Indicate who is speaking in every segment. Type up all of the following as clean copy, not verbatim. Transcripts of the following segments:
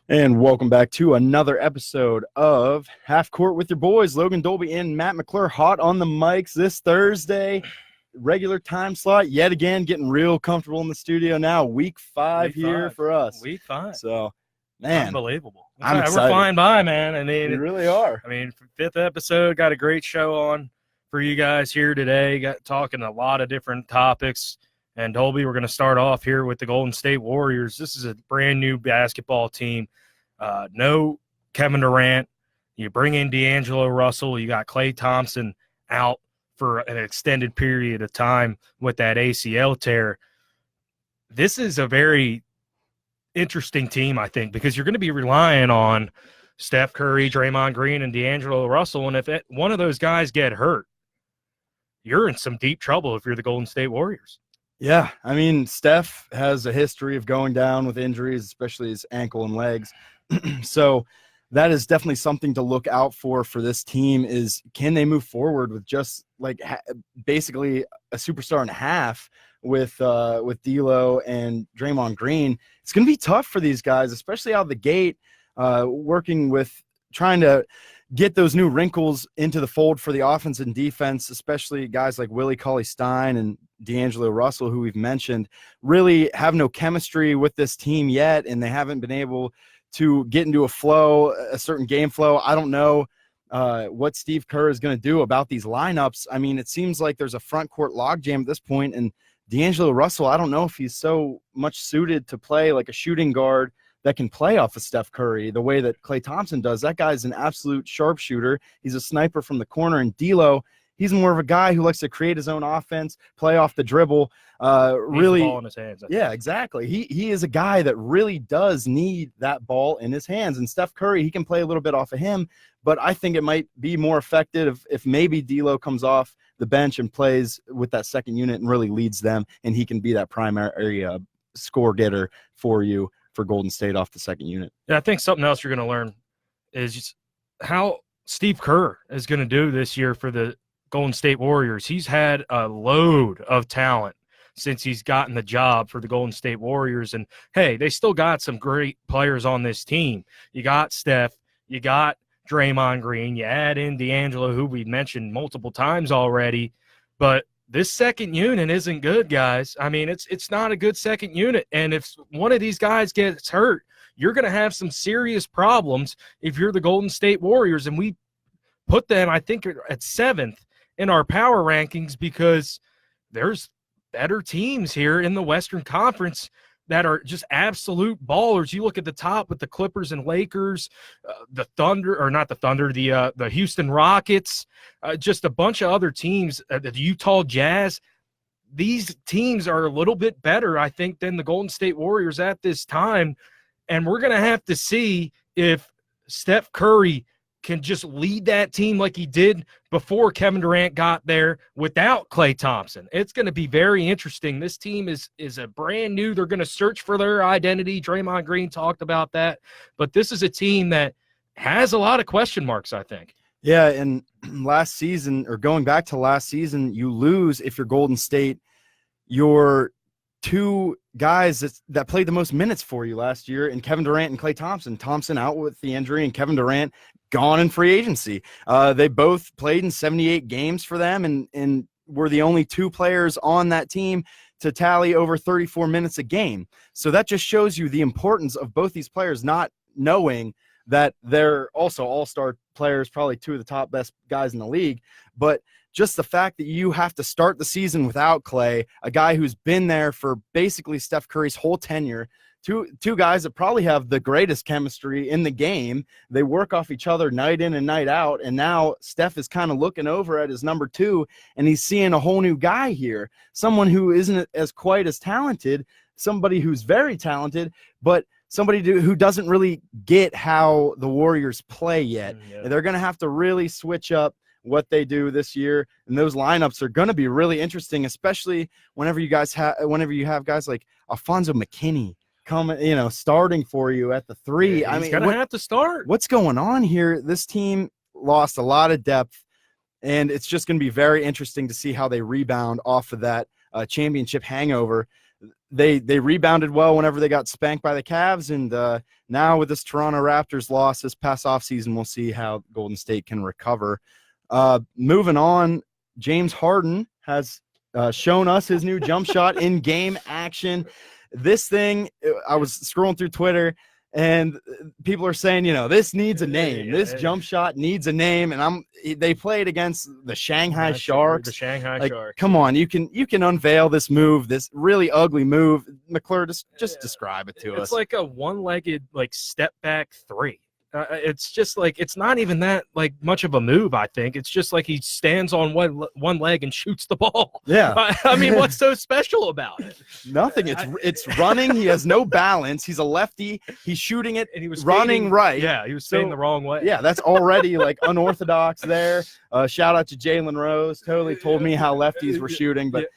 Speaker 1: And welcome back to another episode of Half Court with your boys, Logan Dolby and Matt McClure, hot on the mics this Thursday. Regular time slot, yet again, getting real comfortable in the studio now. Week five here for us.
Speaker 2: Week 5.
Speaker 1: So, man.
Speaker 2: Unbelievable.
Speaker 1: I'm excited.
Speaker 2: We're flying by, man. I mean,
Speaker 1: we really are.
Speaker 2: I mean, 5th episode, got a great show on for you guys here today. Got talking a lot of different topics. And Dolby, we're going to start off here with the Golden State Warriors. This is a brand new basketball team. No Kevin Durant. You bring in D'Angelo Russell. You got Klay Thompson out for an extended period of time with that ACL tear. This is a very interesting team, I think, because you're going to be relying on Steph Curry, Draymond Green, and D'Angelo Russell. And if one of those guys get hurt, you're in some deep trouble if you're the Golden State Warriors.
Speaker 1: Yeah, I mean, Steph has a history of going down with injuries, especially his ankle and legs. So that is definitely something to look out for this team is, can they move forward with just like basically a superstar and a half with D'Lo and Draymond Green? It's going to be tough for these guys, especially out of the gate, working with trying to get those new wrinkles into the fold for the offense and defense, especially guys like Willie Cauley-Stein and D'Angelo Russell, who we've mentioned, really have no chemistry with this team yet, and they haven't been able to get into a certain game flow. I don't know what Steve Kerr is going to do about these lineups. I mean, it seems like there's a front court logjam at this point, and D'Angelo Russell, I don't know if he's so much suited to play like a shooting guard that can play off of Steph Curry the way that Klay Thompson does. That guy's an absolute sharpshooter. He's a sniper from the corner. And D'Lo, he's more of a guy who likes to create his own offense, play off the dribble. Really,
Speaker 2: the ball in his hands.
Speaker 1: Yeah, exactly. He is a guy that really does need that ball in his hands. And Steph Curry, he can play a little bit off of him, but I think it might be more effective if maybe D'Lo comes off the bench and plays with that second unit and really leads them, and he can be that primary score getter for you for Golden State off the second unit.
Speaker 2: Yeah, I think something else you're going to learn is just how Steve Kerr is going to do this year for the Golden State Warriors. He's had a load of talent since he's gotten the job for the Golden State Warriors. And, hey, they still got some great players on this team. You got Steph. You got Draymond Green. You add in D'Angelo, who we mentioned multiple times already. But this second unit isn't good, guys. I mean, it's not a good second unit. And if one of these guys gets hurt, you're going to have some serious problems if you're the Golden State Warriors. And we put them, I think, at 7th in our power rankings because there's better teams here in the Western Conference that are just absolute ballers. You look at the top with the Clippers and Lakers, the Thunder, or not the Thunder, the Houston Rockets, just a bunch of other teams, the Utah Jazz. These teams are a little bit better, I think, than the Golden State Warriors at this time. And we're going to have to see if Steph Curry can just lead that team like he did before Kevin Durant got there without Klay Thompson. It's going to be very interesting. This team is a brand new. They're going to search for their identity. Draymond Green talked about that. But this is a team that has a lot of question marks, I think.
Speaker 1: Yeah, and last season, or going back to last season, you lose if you're Golden State. Your two guys that played the most minutes for you last year, and Kevin Durant and Klay Thompson. Thompson out with the injury, and Kevin Durant gone in free agency. They both played in 78 games for them, and were the only two players on that team to tally over 34 minutes a game. So that just shows you the importance of both these players, not knowing that they're also all-star players, probably two of the top best guys in the league, but just the fact that you have to start the season without Klay, a guy who's been there for basically Steph Curry's whole tenure, two guys that probably have the greatest chemistry in the game. They work off each other night in and night out, and now Steph is kind of looking over at his number two, and he's seeing a whole new guy here, someone who isn't as quite as talented, somebody who's very talented, but somebody who doesn't really get how the Warriors play yet.
Speaker 2: Yeah.
Speaker 1: They're going to have to really switch up what they do this year, and those lineups are going to be really interesting, especially whenever you have guys like Alfonso McKinney coming, starting for you at the 3.
Speaker 2: Yeah, he's going to have to start.
Speaker 1: What's going on here? This team lost a lot of depth, and it's just going to be very interesting to see how they rebound off of that championship hangover they rebounded well whenever they got spanked by the Cavs, and now with this Toronto Raptors loss this past offseason, we'll see how Golden State can recover. Moving on, James Harden has shown us his new jump shot in game action. This thing, I was scrolling through Twitter, and people are saying, this needs a name. This jump shot needs a name. And they played against the Shanghai Sharks.
Speaker 2: The Shanghai Sharks.
Speaker 1: Come on, you can unveil this move, this really ugly move. McClure, just describe it to us.
Speaker 2: It's like a one-legged step back three. It's just it's not even that much of a move. I think it's just he stands on one leg and shoots the ball.
Speaker 1: Yeah,
Speaker 2: I mean, what's so special about it?
Speaker 1: Nothing. It's running. He has no balance. He's a lefty. He's shooting it, and he was running right.
Speaker 2: Yeah, he was staying the wrong way.
Speaker 1: Yeah, that's already unorthodox there. Shout out to Jalen Rose. Totally told me how lefties were shooting, but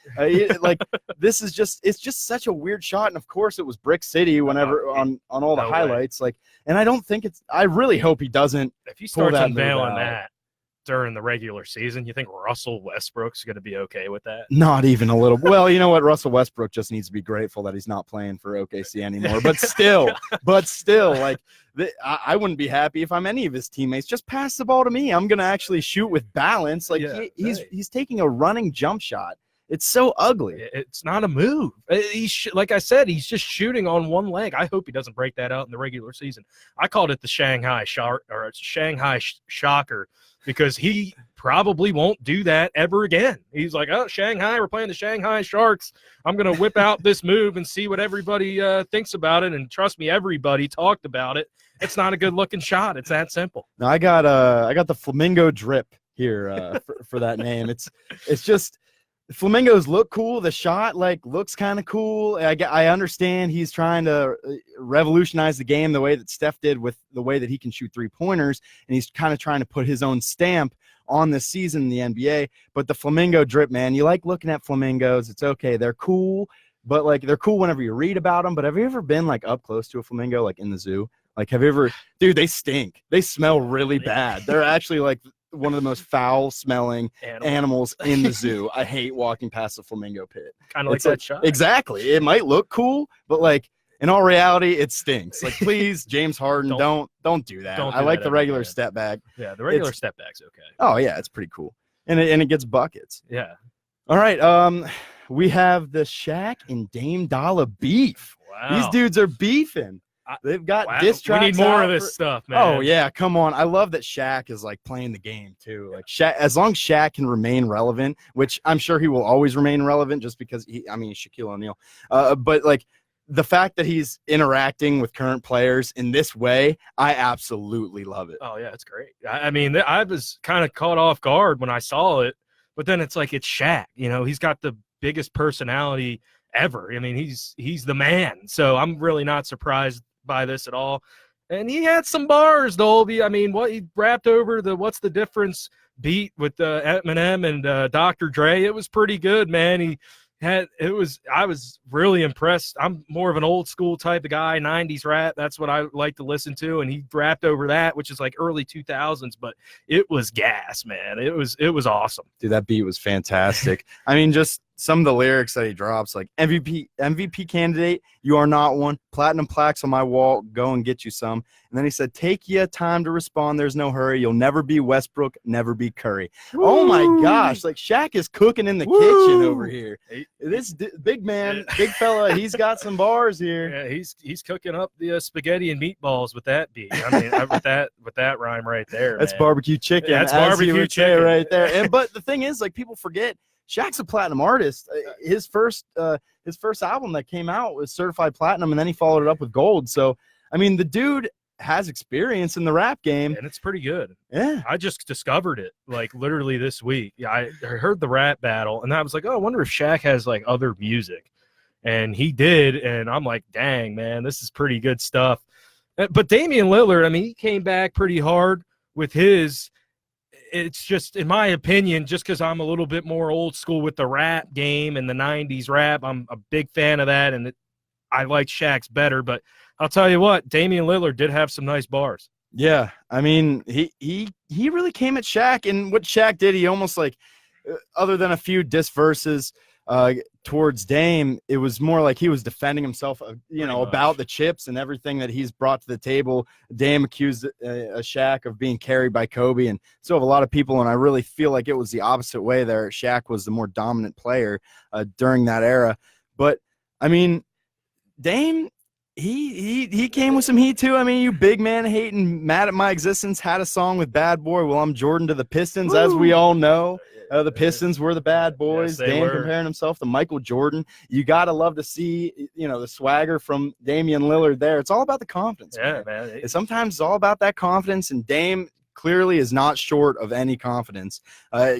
Speaker 1: this is it's just such a weird shot. And of course, it was Brick City whenever on all the highlights. And I don't think I really hope he doesn't.
Speaker 2: If he starts unveiling that during the regular season, you think Russell Westbrook's going to be okay with that?
Speaker 1: Not even a little. Well, you know what? Russell Westbrook just needs to be grateful that he's not playing for OKC anymore. But still, I wouldn't be happy if I'm any of his teammates. Just pass the ball to me. I'm going to actually shoot with balance. He's taking a running jump shot. It's so ugly.
Speaker 2: It's not a move. Like I said, he's just shooting on one leg. I hope he doesn't break that out in the regular season. I called it the Shanghai Shocker because he probably won't do that ever again. He's like, oh, Shanghai, we're playing the Shanghai Sharks. I'm going to whip out this move and see what everybody thinks about it. And trust me, everybody talked about it. It's not a good-looking shot. It's that simple.
Speaker 1: Now, I got the Flamingo Drip here for that name. It's just – flamingos look cool. The shot looks kind of cool. I understand he's trying to revolutionize the game the way that Steph did with the way that he can shoot 3-pointers, and he's kind of trying to put his own stamp on this season in the NBA. But the flamingo drip, man, you like looking at flamingos. It's okay. They're cool, but they're cool whenever you read about them. But have you ever been up close to a flamingo in the zoo? Have you ever – dude, they stink. They smell really bad. They're actually one of the most foul-smelling animals in the zoo. I hate walking past the flamingo pit.
Speaker 2: Kind of like that shot.
Speaker 1: Exactly. It might look cool, but in all reality, it stinks. Please, James Harden, don't do that. I like the regular step back.
Speaker 2: Yeah, the regular step back's okay.
Speaker 1: Oh yeah, it's pretty cool, and it gets buckets.
Speaker 2: Yeah.
Speaker 1: All right. We have the Shaq and Dame Dollar beef.
Speaker 2: Wow.
Speaker 1: These dudes are beefing. They've got diss tracks.
Speaker 2: We need more of this stuff, man.
Speaker 1: Oh yeah, come on! I love that Shaq is playing the game too. Shaq, as long as Shaq can remain relevant, which I'm sure he will always remain relevant, just because he's Shaquille O'Neal. But the fact that he's interacting with current players in this way, I absolutely love it.
Speaker 2: Oh yeah, it's great. I mean, I was kind of caught off guard when I saw it, but then it's it's Shaq. He's got the biggest personality ever. I mean, he's the man. So I'm really not surprised by this at all. And he had some bars, Dolby. I mean, what he rapped over the "What's the Difference" beat with Eminem and Dr. Dre, it was pretty good, man. I was really impressed. I'm more of an old school type of guy, 90s rap. That's what I like to listen to. And he rapped over that, which is early 2000s, but it was gas, man. It was awesome.
Speaker 1: Dude, that beat was fantastic. I mean, just some of the lyrics that he drops, MVP candidate, you are not one. Platinum plaques on my wall, go and get you some. And then he said, take you time to respond. There's no hurry. You'll never be Westbrook, never be Curry. Woo! Oh my gosh. Shaq is cooking in the kitchen over here. This big man, big fella, he's got some bars here.
Speaker 2: Yeah, he's cooking up the spaghetti and meatballs with that beat. I mean, with that rhyme right there.
Speaker 1: That's
Speaker 2: man.
Speaker 1: Barbecue chicken.
Speaker 2: Yeah, that's barbecue chicken
Speaker 1: right there. But the thing is, people forget, Shaq's a platinum artist. His first album that came out was certified platinum, and then he followed it up with gold. So, I mean, the dude has experience in the rap game,
Speaker 2: and it's pretty good.
Speaker 1: Yeah,
Speaker 2: I just discovered it literally this week. I heard the rap battle, and I was like, oh, I wonder if Shaq has other music, and he did, and I'm like, dang, man, this is pretty good stuff. But Damian Lillard, I mean, he came back pretty hard with his. It's just, in my opinion, just because I'm a little bit more old school with the rap game and the 90s rap, I'm a big fan of that, and I like Shaq's better. But I'll tell you what, Damian Lillard did have some nice bars.
Speaker 1: Yeah, I mean, he really came at Shaq, and what Shaq did, he almost other than a few diss verses, towards Dame, it was more like he was defending himself, about the chips and everything that he's brought to the table. Dame accused Shaq of being carried by Kobe, and so have a lot of people, and I really feel like it was the opposite way there. Shaq was the more dominant player during that era. But, I mean, Dame, he came with some heat too. I mean, you big man hating, mad at my existence, had a song with Bad Boy. Well, I'm Jordan to the Pistons, as we all know. The Pistons were the bad boys.
Speaker 2: Yes,
Speaker 1: Dame comparing himself to Michael Jordan. You got to love to see, the swagger from Damian Lillard there. It's all about the confidence.
Speaker 2: Yeah, man.
Speaker 1: Sometimes it's all about that confidence, and Dame clearly is not short of any confidence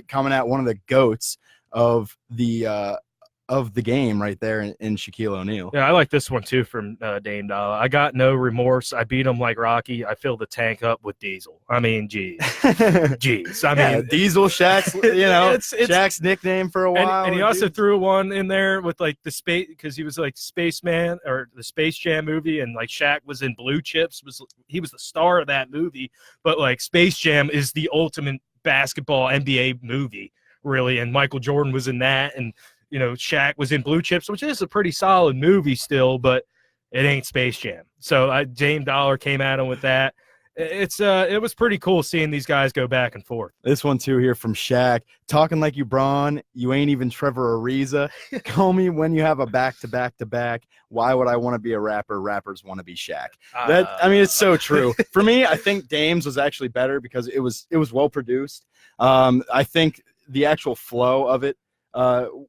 Speaker 1: coming at one of the GOATs of the game right there in Shaquille O'Neal.
Speaker 2: Yeah, I like this one too from Dame Dollar. I got no remorse. I beat him like Rocky. I filled the tank up with diesel. I mean, geez. I mean,
Speaker 1: Diesel Shaq's, Shaq's nickname for a while.
Speaker 2: And he also threw one in there with like the space, because he was like Spaceman or the Space Jam movie, and like Shaq was in Blue Chips. He was the star of that movie, but like Space Jam is the ultimate basketball NBA movie, really. And Michael Jordan was in that, and Shaq was in Blue Chips, which is a pretty solid movie still, but it ain't Space Jam. So Dame Dollar came at him with that. It was pretty cool seeing these guys go back and forth.
Speaker 1: This one too here from Shaq. Talking like you Bron, you ain't even Trevor Ariza. Call me when you have a back-to-back-to-back. Why would I want to be a rapper? Rappers want to be Shaq. It's so true. For me, I think Dame's was actually better because it was well produced. I think the actual flow of it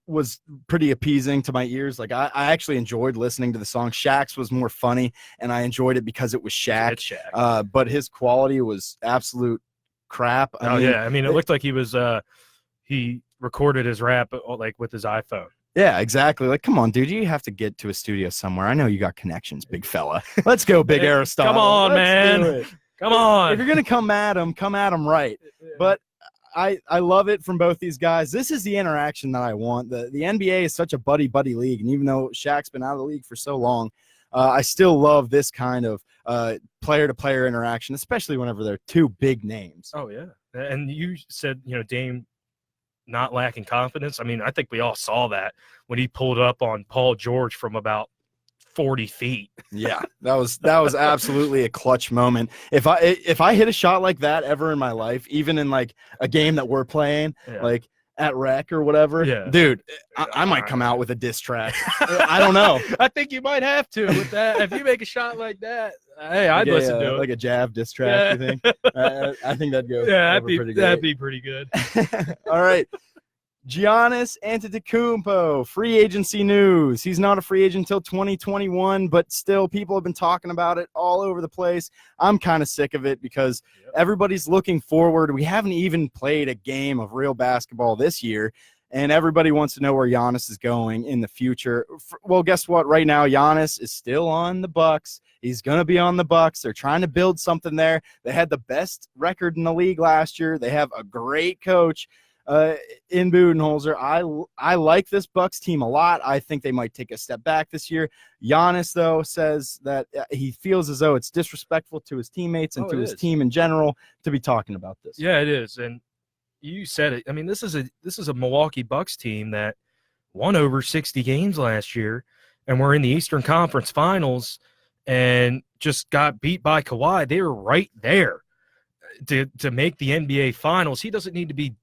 Speaker 1: was pretty appeasing to my ears. Like I actually enjoyed listening to the song. Shaq's was more funny, and I enjoyed it because it was Shaq.
Speaker 2: It's Shaq.
Speaker 1: But his quality was absolute crap.
Speaker 2: I mean, it looked like he was he recorded his rap like with his iPhone.
Speaker 1: Yeah, exactly. Like, come on, dude, you have to get to a studio somewhere. I know you got connections, big fella. Let's go, big Aristotle.
Speaker 2: Come on, man. Come on.
Speaker 1: If you're gonna come at him right. But I love it from both these guys. This is the interaction that I want. The NBA is such a buddy-buddy league, and even though Shaq's been out of the league for so long, I still love this kind of player-to-player interaction, especially whenever they're two big names.
Speaker 2: Oh, yeah. And you said, Dame not lacking confidence. I mean, I think we all saw that when he pulled up on Paul George from about 40 feet.
Speaker 1: Yeah, that was absolutely a clutch moment. If I hit a shot like that ever in my life, even in like a game that we're playing, like at rec or whatever, dude, I might come out with a diss track. I don't know.
Speaker 2: I think you might have to with that. If you make a shot like that, hey, I'd listen to it.
Speaker 1: Like a jab diss track, you think? I think that'd go
Speaker 2: that'd be pretty good.
Speaker 1: All right. Giannis Antetokounmpo, free agency news. He's not a free agent until 2021, but still people have been talking about it all over the place. I'm kind of sick of it because everybody's looking forward. We haven't even played a game of real basketball this year, and everybody wants to know where Giannis is going in the future. Well, guess what? Right now, Giannis is still on the Bucks. He's going to be on the Bucks. They're trying to build something there. They had the best record in the league last year. They have a great coach in Budenholzer. I like this Bucks team a lot. I think they might take a step back this year. Giannis, though, says that he feels as though it's disrespectful to his teammates and to his team in general to be talking about this.
Speaker 2: Yeah, it is. And you said it. I mean, this is a Milwaukee Bucks team that won over 60 games last year, and we're in the Eastern Conference Finals and just got beat by Kawhi. They were right there to make the NBA Finals. He doesn't need to be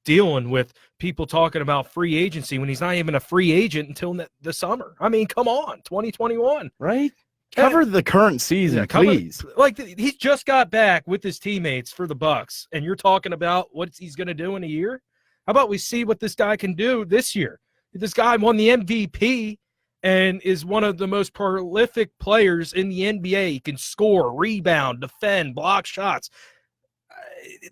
Speaker 2: dealing with people talking about free agency when he's not even a free agent until the summer. I mean, come on, 2021.
Speaker 1: Right? Cover the current season, please.
Speaker 2: Like, he just got back with his teammates for the Bucks, and you're talking about what he's going to do in a year? How about we see what this guy can do this year? This guy won the MVP and is one of the most prolific players in the NBA. He can score, rebound, defend, block shots.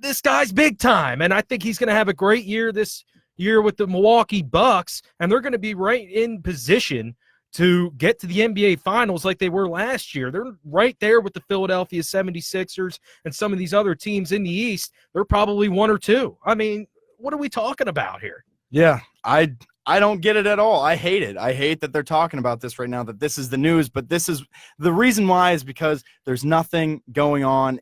Speaker 2: This guy's big time, and I think he's going to have a great year this year with the Milwaukee Bucks, and they're going to be right in position to get to the NBA Finals like they were last year. They're right there with the Philadelphia 76ers and some of these other teams in the East. They're probably one or two. I mean, what are we talking about here?
Speaker 1: Yeah, I don't get it at all. I hate it. I hate that they're talking about this right now, that this is the news, but this is the reason why is because there's nothing going on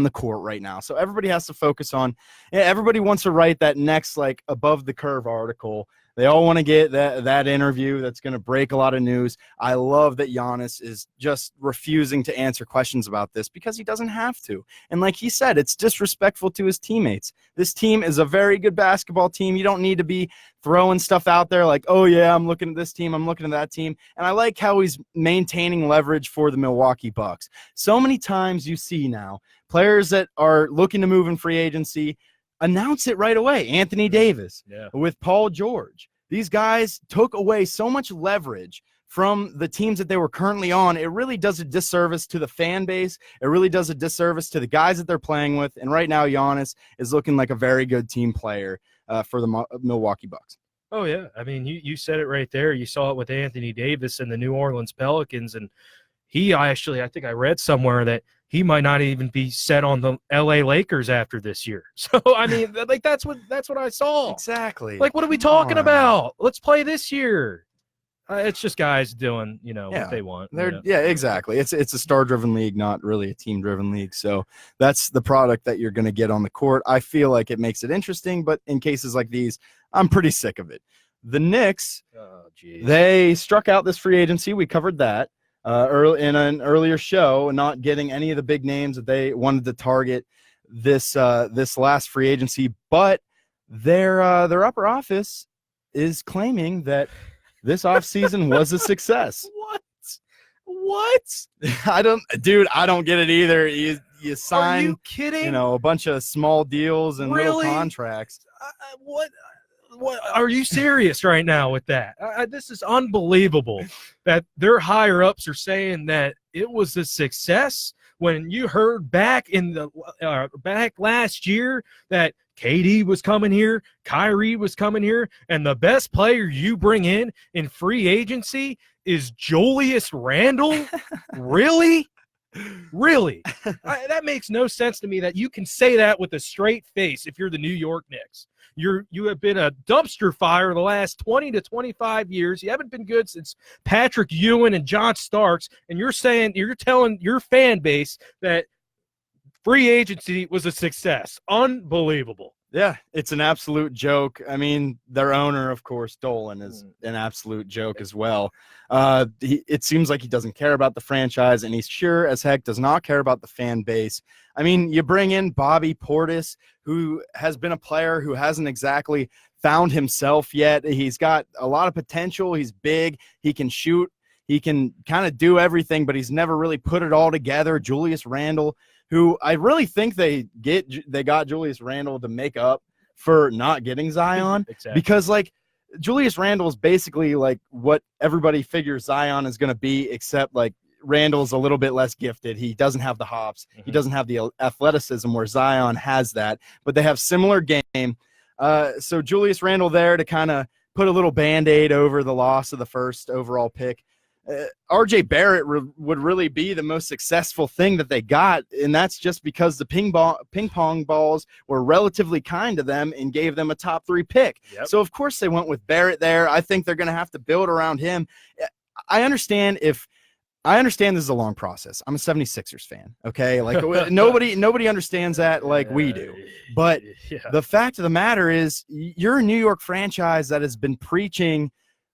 Speaker 1: the court right now. So everybody has to focus on, everybody wants to write that next like above the curve article They all want to get that interview that's going to break a lot of news. I love that Giannis is just refusing to answer questions about this because he doesn't have to. And like he said, it's disrespectful to his teammates. This team is a very good basketball team. You don't need to be throwing stuff out there like, oh, yeah, I'm looking at this team, I'm looking at that team. And I like how he's maintaining leverage for the Milwaukee Bucks. So many times you see now players that are looking to move in free agency announce it right away. Anthony Davis with Paul George. These guys took away so much leverage from the teams that they were currently on. It really does a disservice to the fan base. It really does a disservice to the guys that they're playing with. And right now, Giannis is looking like a very good team player for the Milwaukee Bucks.
Speaker 2: Oh, yeah. I mean, you said it right there. You saw it with Anthony Davis and the New Orleans Pelicans. And I think I read somewhere that he might not even be set on the LA Lakers after this year. So, I mean, like that's what I saw.
Speaker 1: Exactly.
Speaker 2: Like, what are we talking about? Let's play this year. It's just guys doing, what they want.
Speaker 1: Yeah, exactly. It's a star-driven league, not really a team-driven league. So that's the product that you're going to get on the court. I feel like it makes it interesting, but in cases like these, I'm pretty sick of it. The Knicks, they struck out this free agency. We covered that. Early in an earlier show, not getting any of the big names that they wanted to target this last free agency, but their upper office is claiming that this offseason was a success.
Speaker 2: What?
Speaker 1: I don't get it either. You sign,
Speaker 2: are you kidding?
Speaker 1: A bunch of small deals and little contracts.
Speaker 2: What? Are you serious right now with that? This is unbelievable that their higher ups are saying that it was a success when you heard back in the back last year that KD was coming here, Kyrie was coming here, and the best player you bring in free agency is Julius Randle? Really? Really? That makes no sense to me that you can say that with a straight face if you're the New York Knicks. You have been a dumpster fire the last 20 to 25 years. You haven't been good since Patrick Ewing and John Starks, and you're telling your fan base that free agency was a success. Unbelievable.
Speaker 1: Yeah, it's an absolute joke. I mean, their owner, of course, Dolan, is an absolute joke as well. It seems like he doesn't care about the franchise, and he sure as heck does not care about the fan base. I mean, you bring in Bobby Portis, who has been a player who hasn't exactly found himself yet. He's got a lot of potential. He's big. He can shoot. He can kind of do everything, but he's never really put it all together. Julius Randle, who I really think they got Julius Randle to make up for not getting Zion.
Speaker 2: Exactly.
Speaker 1: Because like Julius Randle is basically like what everybody figures Zion is going to be, except like Randle's a little bit less gifted. He doesn't have the hops. Mm-hmm. He doesn't have the athleticism where Zion has that, but they have similar game. So Julius Randle there to kind of put a little Band-Aid over the loss of the first overall pick. RJ Barrett would really be the most successful thing that they got, and that's just because the ping pong balls were relatively kind to them and gave them a top 3 pick. Yep. So, of course, they went with Barrett there. I think they're going to have to build around him. I understand this is a long process. I'm a 76ers fan, okay? Like nobody understands that like we do. But the fact of the matter is you're a New York franchise that has been preaching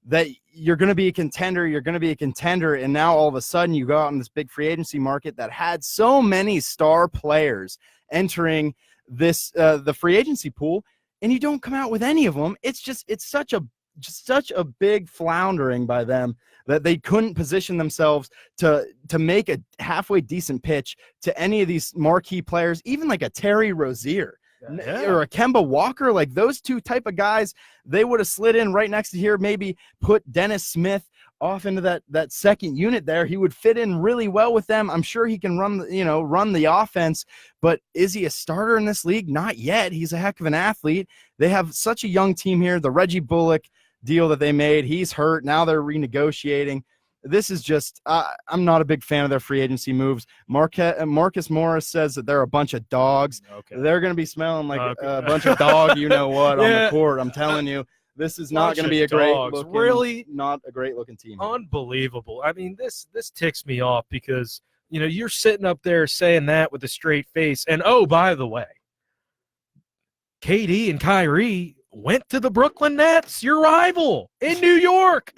Speaker 1: that you're going to be a contender, and now all of a sudden you go out in this big free agency market that had so many star players entering this the free agency pool, and you don't come out with any of them. It's such a big floundering by them that they couldn't position themselves to make a halfway decent pitch to any of these marquee players, even like a Terry Rozier. Or a Kemba Walker, like those two type of guys, they would have slid in right next to here, maybe put Dennis Smith off into that second unit there. He would fit in really well with them. I'm sure he can run the offense, but is he a starter in this league? Not yet. He's a heck of an athlete. They have such a young team here. The Reggie Bullock deal that they made, he's hurt. Now they're renegotiating. This is just I'm not a big fan of their free agency moves. Marcus Morris says that they're a bunch of dogs. Okay. They're going to be smelling like a bunch of dog, on the court. I'm telling you, this is not going to be not a great looking team.
Speaker 2: Unbelievable. I mean, this ticks me off because, you're sitting up there saying that with a straight face. And, oh, by the way, KD and Kyrie went to the Brooklyn Nets, your rival in New York.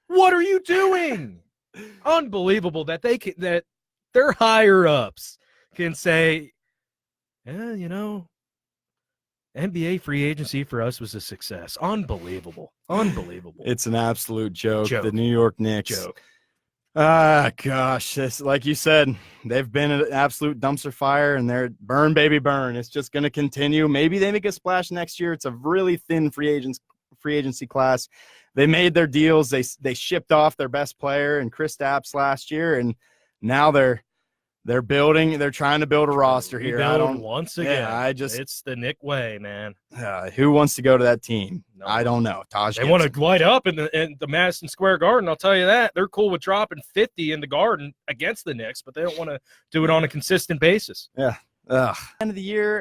Speaker 2: What are you doing? Unbelievable that that their higher ups can say, yeah, you know, NBA free agency for us was a success. Unbelievable.
Speaker 1: It's an absolute joke.
Speaker 2: Joke.
Speaker 1: The New York Knicks.
Speaker 2: Joke.
Speaker 1: Gosh, this, like you said, they've been an absolute dumpster fire, and they're burn, baby, burn. It's just going to continue. Maybe they make a splash next year. It's a really thin free agency class. They made their deals. They shipped off their best player and Kristaps last year, and now they're building. They're trying to build a roster here.
Speaker 2: Once again.
Speaker 1: Yeah,
Speaker 2: it's the Nick way, man.
Speaker 1: Who wants to go to that team?
Speaker 2: No.
Speaker 1: I don't know. Taj.
Speaker 2: They want to light up in the Madison Square Garden. I'll tell you that. They're cool with dropping 50 in the Garden against the Knicks, but they don't want to do it on a consistent basis.
Speaker 1: Yeah. End of the year,